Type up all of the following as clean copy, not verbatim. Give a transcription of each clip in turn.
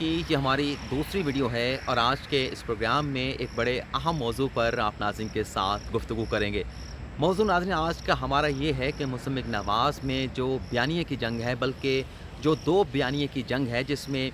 کی یہ ہماری دوسری ویڈیو ہے اور آج کے اس پروگرام میں ایک بڑے اہم موضوع پر آپ ناظرین کے ساتھ گفتگو کریں گے۔ موضوع ناظرین آج کا ہمارا یہ ہے کہ مصمم نواز میں جو بیانیے کی جنگ ہے، بلکہ جو دو بیانیے کی جنگ ہے، جس میں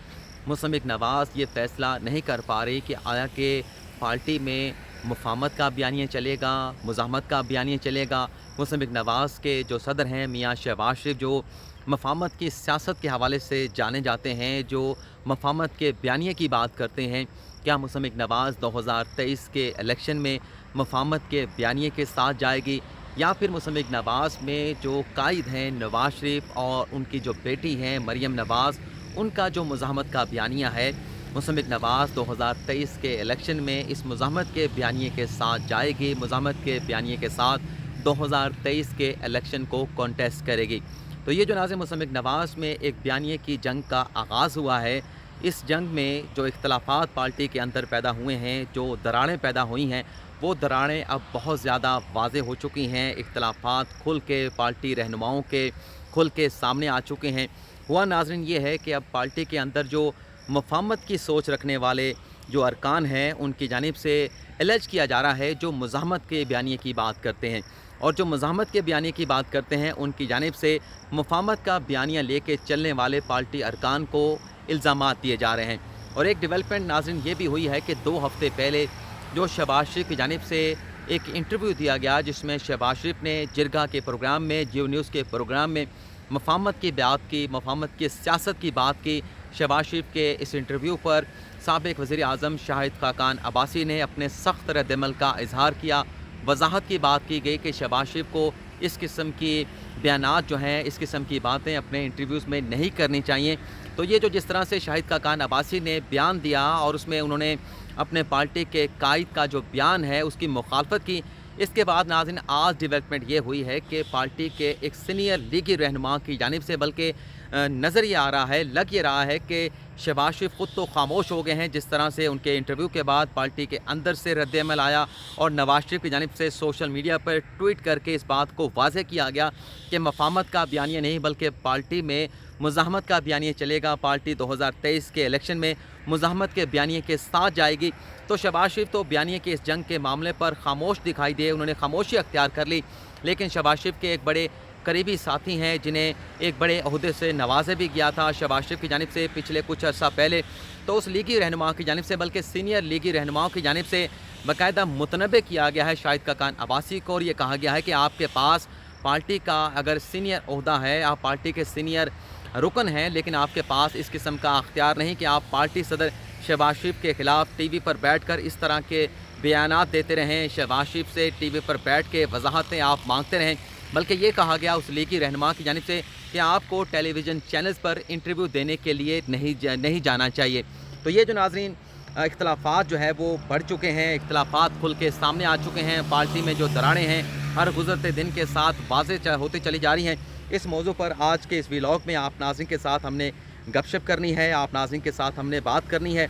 مصمم نواز یہ فیصلہ نہیں کر پا رہی کہ آیا کہ پارٹی میں مفاہمت کا بیانیہ چلے گا، مزاحمت کا بیانیہ چلے گا۔ مصمم نواز کے جو صدر ہیں میاں شہباز شریف، جو مفاہمت کی سیاست کے حوالے سے جانے جاتے ہیں، جو مفاہمت کے بیانیے کی بات کرتے ہیں، کیا مصمم نواز 2023 کے الیکشن میں مفاہمت کے بیانیے کے ساتھ جائے گی، یا پھر مصمم نواز میں جو قائد ہیں نواز شریف اور ان کی جو بیٹی ہیں مریم نواز، ان کا جو مزاحمت کا بیانیہ ہے، مصمم نواز 2023 کے الیکشن میں اس مزاحمت کے بیانیے کے ساتھ جائے گی، مزاحمت کے بیانیے کے ساتھ 2023 کے الیکشن کو کانٹیسٹ کرے گی۔ تو یہ جو ناظرین مصمم نواز میں ایک بیانیے کی جنگ کا آغاز ہوا ہے، اس جنگ میں جو اختلافات پارٹی کے اندر پیدا ہوئے ہیں، جو دراڑیں پیدا ہوئی ہیں، وہ دراڑیں اب بہت زیادہ واضح ہو چکی ہیں۔ اختلافات کھل کے پارٹی رہنماؤں کے کھل کے سامنے آ چکے ہیں۔ ہوا ناظرین یہ ہے کہ اب پارٹی کے اندر جو مفاہمت کی سوچ رکھنے والے جو ارکان ہیں، ان کی جانب سے الرج کیا جا رہا ہے جو مزاحمت کے بیانیے کی بات کرتے ہیں، اور جو مزاحمت کے بیانیے کی بات کرتے ہیں ان کی جانب سے مفاہمت کا بیانیہ لے کے چلنے والے پارٹی ارکان کو الزامات دیے جا رہے ہیں۔ اور ایک ڈیولپمنٹ ناظرین یہ بھی ہوئی ہے کہ 2 ہفتے پہلے جو شہباز شریف کی جانب سے ایک انٹرویو دیا گیا، جس میں شہباز شریف نے جرگہ کے پروگرام میں، جیو نیوز کے پروگرام میں مفاہمت کی بات کی، مفاہمت کی سیاست کی بات کی۔ شہباز شریف کے اس انٹرویو پر سابق وزیر اعظم شاہد خاقان عباسی نے اپنے سخت رد عمل کا اظہار کیا۔ وضاحت کی بات کی گئی کہ شہباز شریف کو اس قسم کی بیانات جو ہیں، اس قسم کی باتیں اپنے انٹرویوز میں نہیں کرنی چاہیے۔ تو یہ جو جس طرح سے شاہد خاقان عباسی نے بیان دیا اور اس میں انہوں نے اپنے پارٹی کے قائد کا جو بیان ہے اس کی مخالفت کی، اس کے بعد ناظرین آج ڈیولپمنٹ یہ ہوئی ہے کہ پارٹی کے ایک سینئر لیگی رہنما کی جانب سے، بلکہ نظر یہ آ رہا ہے، لگ یہ رہا ہے کہ شہباز شریف خود تو خاموش ہو گئے ہیں، جس طرح سے ان کے انٹرویو کے بعد پارٹی کے اندر سے رد عمل آیا اور نواز شریف کی جانب سے سوشل میڈیا پر ٹویٹ کر کے اس بات کو واضح کیا گیا کہ مفاہمت کا بیانیہ نہیں بلکہ پارٹی میں مزاحمت کا بیانیہ چلے گا، پارٹی 2023 کے الیکشن میں مزاحمت کے بیانیے کے ساتھ جائے گی۔ تو شہباز شریف تو بیانیے کے اس جنگ کے معاملے پر خاموش دکھائی دے، انہوں نے خاموشی اختیار کر لی، لیکن شہباز شریف کے ایک بڑے قریبی ساتھی ہیں جنہیں ایک بڑے عہدے سے نوازا بھی گیا تھا شہباز شریف کی جانب سے پچھلے کچھ عرصہ پہلے، تو اس لیگی رہنما کی جانب سے، بلکہ سینئر لیگی رہنماؤں کی جانب سے باقاعدہ متنبع کیا گیا ہے شاہد خاقان عباسی کو، اور یہ کہا گیا ہے کہ آپ کے پاس پارٹی کا اگر سینئر عہدہ ہے، آپ پارٹی کے سینئر رکن ہیں، لیکن آپ کے پاس اس قسم کا اختیار نہیں کہ آپ پارٹی صدر شہباز شریف کے خلاف ٹی وی پر بیٹھ کر اس طرح کے بیانات دیتے رہیں، شہباز شریف سے ٹی وی پر بیٹھ کے وضاحتیں آپ مانگتے رہیں، بلکہ یہ کہا گیا اس لیگی رہنما کی جانب سے کہ آپ کو ٹیلی ویژن چینلز پر انٹرویو دینے کے لیے نہیں جانا چاہیے۔ تو یہ جو ناظرین اختلافات جو ہے وہ بڑھ چکے ہیں، اختلافات کھل کے سامنے آ چکے ہیں، پارٹی میں جو دراڑیں ہیں ہر گزرتے دن کے ساتھ واضح ہوتی چلی جا رہی ہیں۔ اس موضوع پر آج کے اس ویلاگ میں آپ ناظرین کے ساتھ ہم نے گپ شپ کرنی ہے، آپ ناظرین کے ساتھ ہم نے بات کرنی ہے۔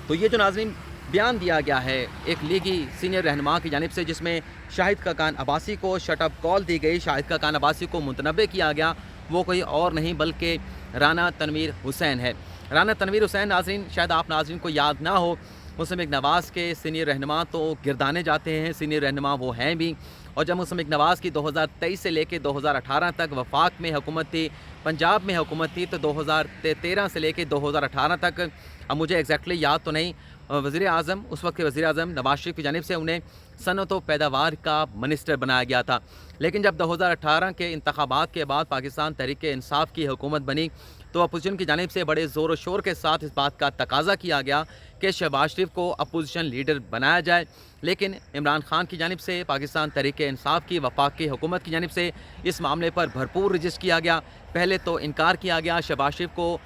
تو یہ جو ناظرین بیان دیا گیا ہے ایک لیگی سینئر رہنما کی جانب سے، جس میں شاہد خاقان عباسی کو شٹ اپ کال دی گئی، شاہد خاقان عباسی کو متنبع کیا گیا، وہ کوئی اور نہیں بلکہ رانا تنویر حسین ہے۔ رانا تنویر حسین ناظرین شاید آپ ناظرین کو یاد نہ ہو، مصمم نواز کے سینئر رہنما تو گردانے جاتے ہیں، سینئر رہنما وہ ہیں بھی، اور جب مصمم نواز کی 2023 سے لے کے 2018 تک وفاق میں حکومت تھی، پنجاب میں حکومت تھی، تو 2013 سے لے کے 2018 تک، اب مجھے ایگزیکٹلی یاد تو نہیں، وزیر اعظم اس وقت کے وزیر اعظم نواز شریف کی جانب سے انہیں صنعت و پیداوار کا منسٹر بنایا گیا تھا، لیکن جب 2018 کے انتخابات کے بعد پاکستان تحریک انصاف کی حکومت بنی تو اپوزیشن کی جانب سے بڑے زور و شور کے ساتھ اس بات کا تقاضا کیا گیا کہ شہباز شریف کو اپوزیشن لیڈر بنایا جائے، لیکن عمران خان کی جانب سے، پاکستان تحریک انصاف کی وفاق کی حکومت کی جانب سے اس معاملے پر بھرپور رجسٹ کیا گیا۔ پہلے تو انکار کیا گیا، شہباز شریف کو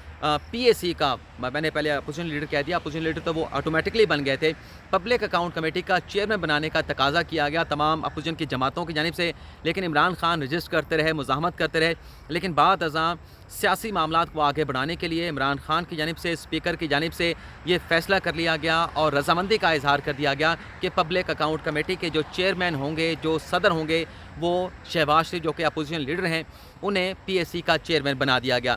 پی اے سی کا، میں نے پہلے اپوزیشن لیڈر کہہ دیا، اپوزیشن لیڈر تو وہ آٹومیٹکلی بن گئے تھے، پبلک اکاؤنٹ کمیٹی کا چیئرمین بنانے کا تقاضا کیا گیا تمام اپوزیشن کی جماعتوں کی جانب سے، لیکن عمران خان رجسٹ کرتے رہے، مزاحمت کرتے رہے، لیکن بعد ازاں سیاسی معاملات کو آگے بڑھانے کے لیے عمران خان کی جانب سے، اسپیکر کی جانب سے یہ فیصلہ کر لیا گیا اور رضامندی کا اظہار کر دیا گیا کہ پبلک اکاؤنٹ کمیٹی کے جو چیئرمین ہوں گے، جو صدر ہوں گے، وہ شہباز شریف جو کہ اپوزیشن لیڈر ہیں، انہیں پی ایس سی کا چیئرمین بنا دیا گیا۔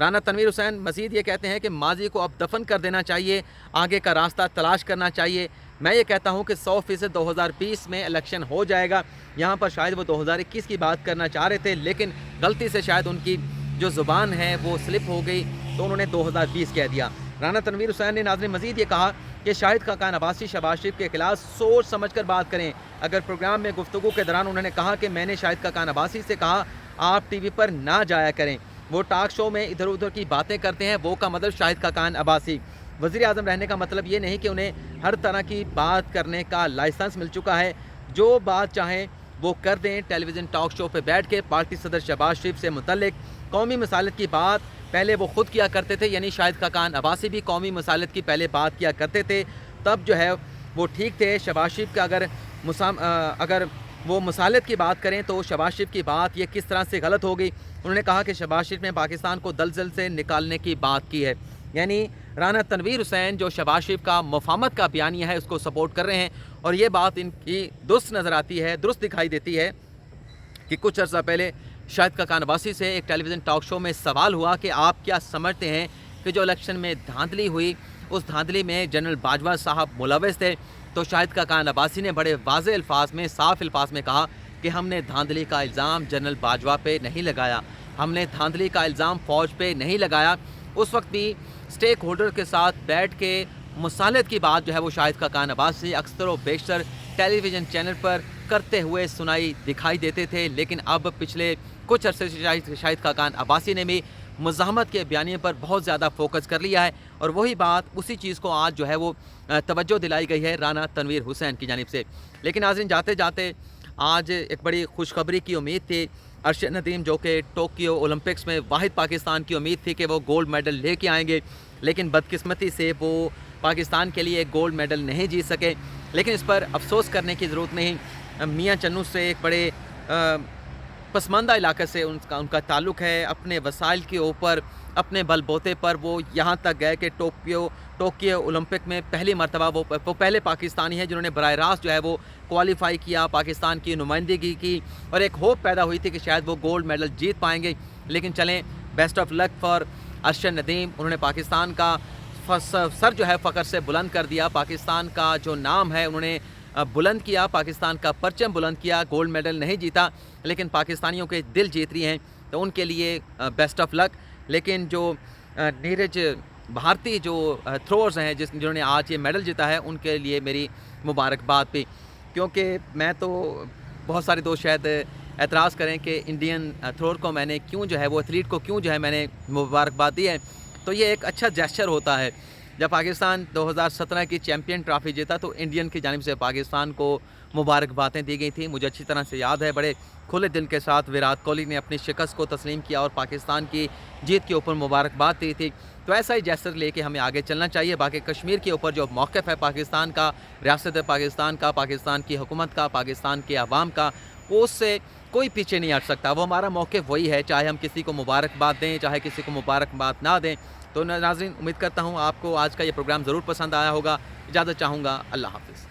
رانا تنویر حسین مزید یہ کہتے ہیں کہ ماضی کو اب دفن کر دینا چاہیے، آگے کا راستہ تلاش کرنا چاہیے۔ میں یہ کہتا ہوں کہ 100% 2020 میں الیکشن ہو جائے گا۔ یہاں پر شاید وہ 2021 کی بات کرنا چاہ رہے تھے، لیکن غلطی سے شاید ان کی جو زبان ہے وہ سلپ ہو گئی، تو انہوں نے 2020 کہہ دیا۔ رانا تنویر حسین نے ناظرین مزید یہ کہا کہ شاہد خاقان عباسی شہباز شریف کے خلاف سوچ سمجھ کر بات کریں۔ اگر پروگرام میں گفتگو کے دوران انہوں نے کہا کہ میں نے شاہد خاقان عباسی سے کہا آپ ٹی وی پر نہ جایا کریں، وہ ٹاک شو میں ادھر ادھر کی باتیں کرتے ہیں، وہ کا مطلب شاہد خاقان عباسی۔ وزیر اعظم رہنے کا مطلب یہ نہیں کہ انہیں ہر طرح کی بات کرنے کا لائسنس مل چکا ہے، جو بات چاہیں وہ کر دیں۔ ٹیلی ویژن ٹاک شو پہ بیٹھ کے پارٹی صدر شہباز شریف سے متعلق قومی مصالحت کی بات پہلے وہ خود کیا کرتے تھے، یعنی شاہد خاقان عباسی بھی قومی مصالحت کی پہلے بات کیا کرتے تھے، تب جو ہے وہ ٹھیک تھے۔ شہباز شریف کا اگر وہ مصالحت کی بات کریں تو شہباز شریف کی بات یہ کس طرح سے غلط ہوگی۔ انہوں نے کہا کہ شہباز شریف نے پاکستان کو دلدل سے نکالنے کی بات کی ہے، یعنی رانا تنویر حسین جو شہباز شریف کا مفاہمت کا بیانیہ ہے اس کو سپورٹ کر رہے ہیں، اور یہ بات ان کی درست نظر آتی ہے، درست دکھائی دیتی ہے کہ کچھ عرصہ پہلے شاہد خاقان عباسی سے ایک ٹیلی ویژن ٹاک شو میں سوال ہوا کہ آپ کیا سمجھتے ہیں کہ جو الیکشن میں دھاندلی ہوئی اس دھاندلی میں جنرل باجوہ صاحب ملوث تھے، تو شاہد خاقان عباسی نے بڑے واضح الفاظ میں، صاف الفاظ میں کہا کہ ہم نے دھاندلی کا الزام جنرل باجوہ پہ نہیں لگایا، ہم نے دھاندلی کا الزام فوج پہ نہیں لگایا۔ اس وقت بھی سٹیک ہولڈر کے ساتھ بیٹھ کے مصالحت کی بات جو ہے وہ شاہد خاقان عباسی اکثر و بیشتر ٹیلی ویژن چینل پر کرتے ہوئے سنائی دکھائی دیتے تھے، لیکن اب پچھلے کچھ عرصے سے شاہد خاقان عباسی نے بھی مزاحمت کے بیانیے پر بہت زیادہ فوکس کر لیا ہے، اور وہی بات اسی چیز کو آج جو ہے وہ توجہ دلائی گئی ہے رانا تنویر حسین کی جانب سے۔ لیکن ناظرین جاتے جاتے آج ایک بڑی خوشخبری کی امید تھی۔ ارشد ندیم جو کہ ٹوکیو اولمپکس میں واحد پاکستان کی امید تھی کہ وہ گولڈ میڈل لے کے آئیں گے، لیکن بدقسمتی سے وہ پاکستان کے لیے گولڈ میڈل نہیں جیت سکے، لیکن اس پر افسوس کرنے کی ضرورت نہیں۔ میاں چنو سے ایک بڑے پسماندہ علاقے سے ان کا تعلق ہے، اپنے وسائل کے اوپر اپنے بل بوتے پر وہ یہاں تک گئے کہ ٹوکیو اولمپک میں پہلی مرتبہ وہ پہلے پاکستانی ہیں جنہوں نے براہ راست جو ہے وہ کوالیفائی کیا، پاکستان کی نمائندگی کی، اور ایک ہوپ پیدا ہوئی تھی کہ شاید وہ گولڈ میڈل جیت پائیں گے۔ لیکن چلیں، best of luck for Arshad Nadeem, انہوں نے پاکستان کا سر جو ہے فخر سے بلند کر دیا، پاکستان کا جو نام ہے انہوں نے بلند کیا، پاکستان کا پرچم بلند کیا۔ گولڈ میڈل نہیں جیتا لیکن پاکستانیوں کے دل جیت رہی ہیں، تو ان کے لیے بیسٹ آف لک۔ لیکن جو نیرج بھارتی جو تھروورز ہیں جنہوں نے آج یہ میڈل جیتا ہے، ان کے لیے میری مبارکباد بھی، کیونکہ میں تو بہت سارے دوست شاید اعتراض کریں کہ انڈین تھروور کو میں نے کیوں جو ہے وہ ایتھلیٹ کو کیوں جو ہے میں نے مبارکباد دی ہے، تو یہ ایک اچھا جیسچر ہوتا ہے۔ جب پاکستان 2017 کی چیمپئن ٹرافی جیتا تو انڈین کی جانب سے پاکستان کو مبارکبادیں دی گئی تھیں، مجھے اچھی طرح سے یاد ہے۔ بڑے کھلے دل کے ساتھ ویرات کوہلی نے اپنی شکست کو تسلیم کیا اور پاکستان کی جیت کے اوپر مبارکباد دی تھی، تو ایسا ہی جیسر لے کے ہمیں آگے چلنا چاہیے۔ باقی کشمیر کے اوپر جو موقف ہے پاکستان کا، ریاست پاکستان کا، پاکستان کی حکومت کا، پاکستان کے عوام کا، وہ اس سے کوئی پیچھے نہیں ہٹ سکتا، وہ ہمارا موقف وہی ہے، چاہے ہم کسی کو مبارکباد دیں، چاہے کسی کو مبارکباد نہ دیں۔ تو ناظرین، امید کرتا ہوں آپ کو آج کا یہ پروگرام ضرور پسند آیا ہوگا۔ اجازت چاہوں گا، اللہ حافظ۔